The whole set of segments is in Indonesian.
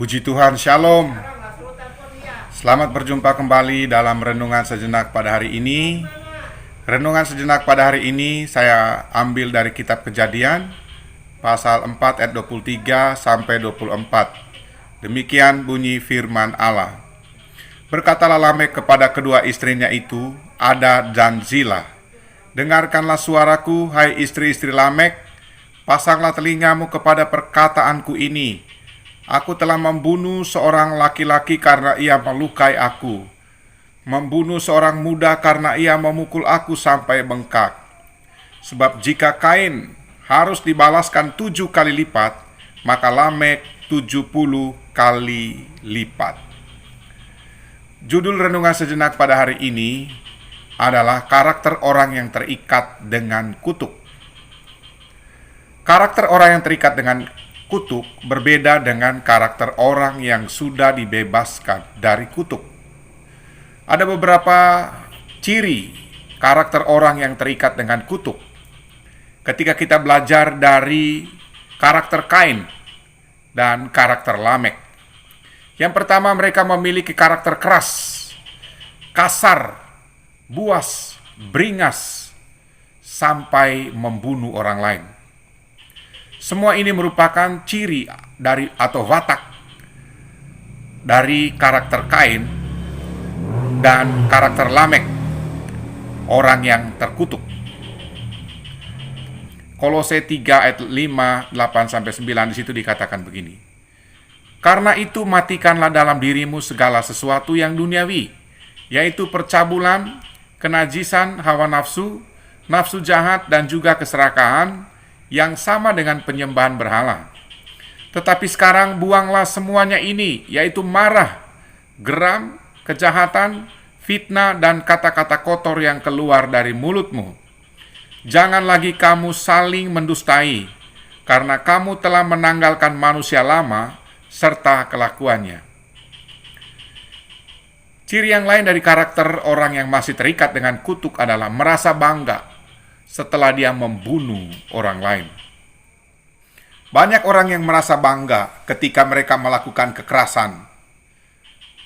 Puji Tuhan, Shalom. Selamat berjumpa kembali dalam Renungan Sejenak pada hari ini. Renungan Sejenak pada hari ini saya ambil dari kitab Kejadian pasal 4 ayat 23 sampai 24. Demikian bunyi firman Allah. Berkatalah Lamek kepada kedua istrinya itu, Ada dan Zila, dengarkanlah suaraku, hai istri-istri Lamek, pasanglah telingamu kepada perkataanku ini. Aku telah membunuh seorang laki-laki karena ia melukai aku, membunuh seorang muda karena ia memukul aku sampai bengkak. Sebab jika Kain harus dibalaskan 7 kali lipat, maka Lamek 70 kali lipat. Judul renungan sejenak pada hari ini adalah karakter orang yang terikat dengan kutuk. Karakter orang yang terikat dengan kutuk berbeda dengan karakter orang yang sudah dibebaskan dari kutuk. Ada beberapa ciri karakter orang yang terikat dengan kutuk. Ketika kita belajar dari karakter Kain dan karakter Lamek. Yang pertama, mereka memiliki karakter keras, kasar, buas, beringas, sampai membunuh orang lain. Semua ini merupakan ciri dari atau watak dari karakter Kain dan karakter Lamek, orang yang terkutuk. Kolose 3 ayat 5, 8 sampai 9 di situ dikatakan begini. Karena itu matikanlah dalam dirimu segala sesuatu yang duniawi, yaitu percabulan, kenajisan, hawa nafsu, nafsu jahat dan juga keserakahan, yang sama dengan penyembahan berhala. Tetapi sekarang buanglah semuanya ini, yaitu marah, geram, kejahatan, fitnah, dan kata-kata kotor yang keluar dari mulutmu. Jangan lagi kamu saling mendustai, karena kamu telah menanggalkan manusia lama serta kelakuannya. Ciri yang lain dari karakter orang yang masih terikat dengan kutuk adalah merasa bangga setelah dia membunuh orang lain. Banyak orang yang merasa bangga ketika mereka melakukan kekerasan,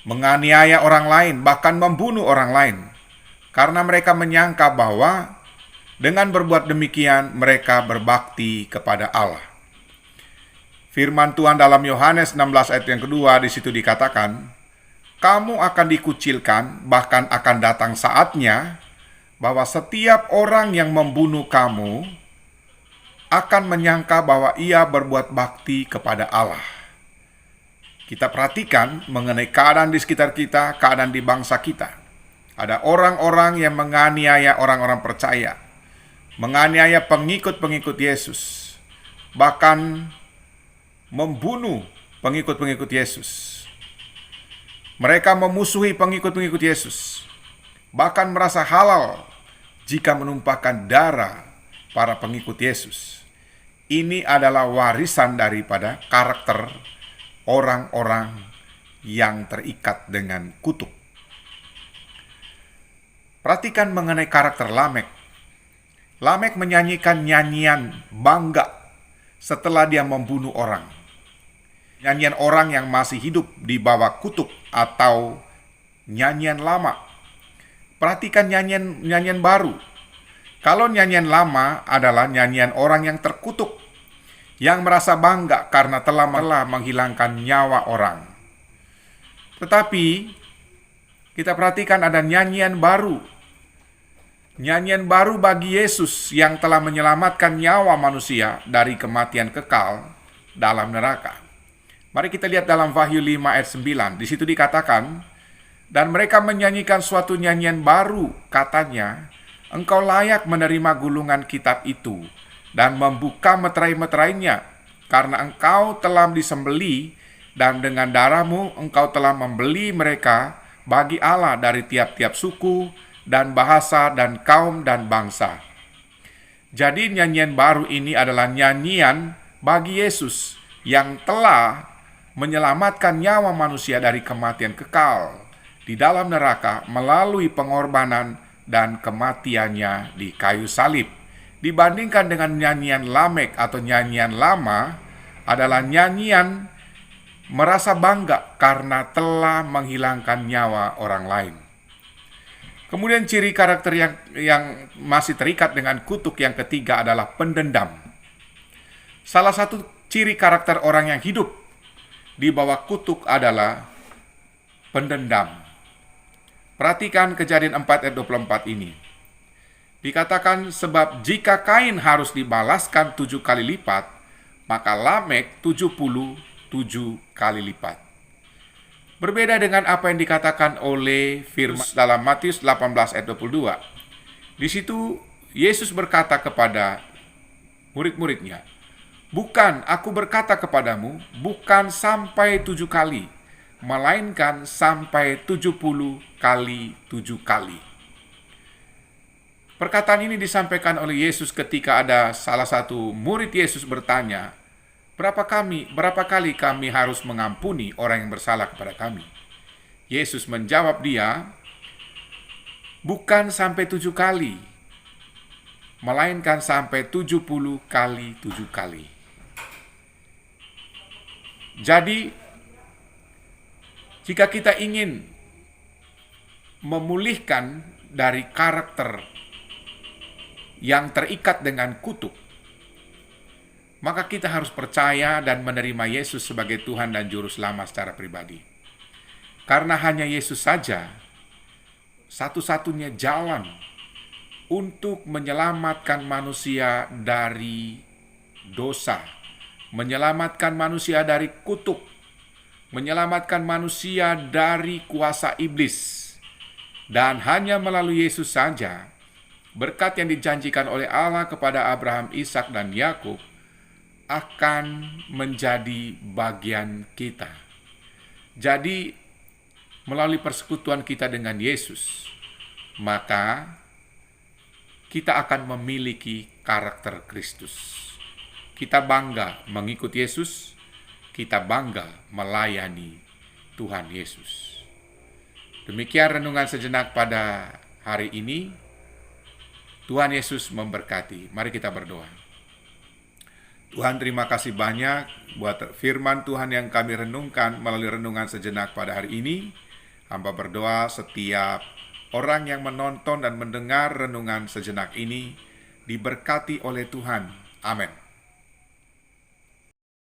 menganiaya orang lain, bahkan membunuh orang lain, karena mereka menyangka bahwa dengan berbuat demikian mereka berbakti kepada Allah. Firman Tuhan dalam Yohanes 16 ayat yang kedua di situ dikatakan, kamu akan dikucilkan, bahkan akan datang saatnya bahwa setiap orang yang membunuh kamu akan menyangka bahwa ia berbuat bakti kepada Allah. Kita perhatikan mengenai keadaan di sekitar kita, keadaan di bangsa kita. Ada orang-orang yang menganiaya orang-orang percaya, menganiaya pengikut-pengikut Yesus, bahkan membunuh pengikut-pengikut Yesus. Mereka memusuhi pengikut-pengikut Yesus, bahkan merasa halal jika menumpahkan darah para pengikut Yesus. Ini adalah warisan daripada karakter orang-orang yang terikat dengan kutuk. Perhatikan mengenai karakter Lamek. Lamek menyanyikan nyanyian bangga setelah dia membunuh orang. Nyanyian orang yang masih hidup di bawah kutuk atau nyanyian lama. Perhatikan nyanyian baru. Kalau nyanyian lama adalah nyanyian orang yang terkutuk, yang merasa bangga karena telah menghilangkan nyawa orang. Tetapi kita perhatikan ada nyanyian baru. Nyanyian baru bagi Yesus yang telah menyelamatkan nyawa manusia dari kematian kekal dalam neraka. Mari kita lihat dalam Wahyu 5 ayat 9. Di situ dikatakan, dan mereka menyanyikan suatu nyanyian baru, katanya, engkau layak menerima gulungan kitab itu dan membuka meterai-meterainya, karena engkau telah disembeli dan dengan darahmu engkau telah membeli mereka bagi Allah dari tiap-tiap suku dan bahasa dan kaum dan bangsa. Jadi nyanyian baru ini adalah nyanyian bagi Yesus yang telah menyelamatkan nyawa manusia dari kematian kekal di dalam neraka melalui pengorbanan dan kematiannya di kayu salib. Dibandingkan dengan nyanyian Lamek atau nyanyian lama adalah nyanyian merasa bangga karena telah menghilangkan nyawa orang lain. Kemudian ciri karakter yang masih terikat dengan kutuk yang ketiga adalah pendendam. Salah satu ciri karakter orang yang hidup di bawah kutuk adalah pendendam. Perhatikan Kejadian 4 ayat 24 ini. Dikatakan, sebab jika Kain harus dibalaskan 7 kali lipat, maka Lamek 77 kali lipat. Berbeda dengan apa yang dikatakan oleh firman dalam Matius 18 ayat 22. Di situ Yesus berkata kepada murid-muridnya, "Bukan, aku berkata kepadamu, bukan sampai 7 kali, melainkan sampai 70 kali 7 kali." Perkataan ini disampaikan oleh Yesus ketika ada salah satu murid Yesus bertanya, Berapa kali kami harus mengampuni orang yang bersalah kepada kami? Yesus menjawab dia, bukan sampai 7 kali, melainkan sampai 70 kali 7 kali. Jadi, jika kita ingin memulihkan dari karakter yang terikat dengan kutuk, maka kita harus percaya dan menerima Yesus sebagai Tuhan dan Juru Selamat secara pribadi. Karena hanya Yesus saja satu-satunya jalan untuk menyelamatkan manusia dari dosa, menyelamatkan manusia dari kutuk, menyelamatkan manusia dari kuasa iblis. Dan hanya melalui Yesus saja, berkat yang dijanjikan oleh Allah kepada Abraham, Ishak, dan Yakub akan menjadi bagian kita. Jadi, melalui persekutuan kita dengan Yesus, maka kita akan memiliki karakter Kristus. Kita bangga mengikut Yesus, kita bangga melayani Tuhan Yesus. Demikian renungan sejenak pada hari ini. Tuhan Yesus memberkati. Mari kita berdoa. Tuhan, terima kasih banyak buat firman Tuhan yang kami renungkan melalui renungan sejenak pada hari ini. Hamba berdoa setiap orang yang menonton dan mendengar renungan sejenak ini diberkati oleh Tuhan. Amin.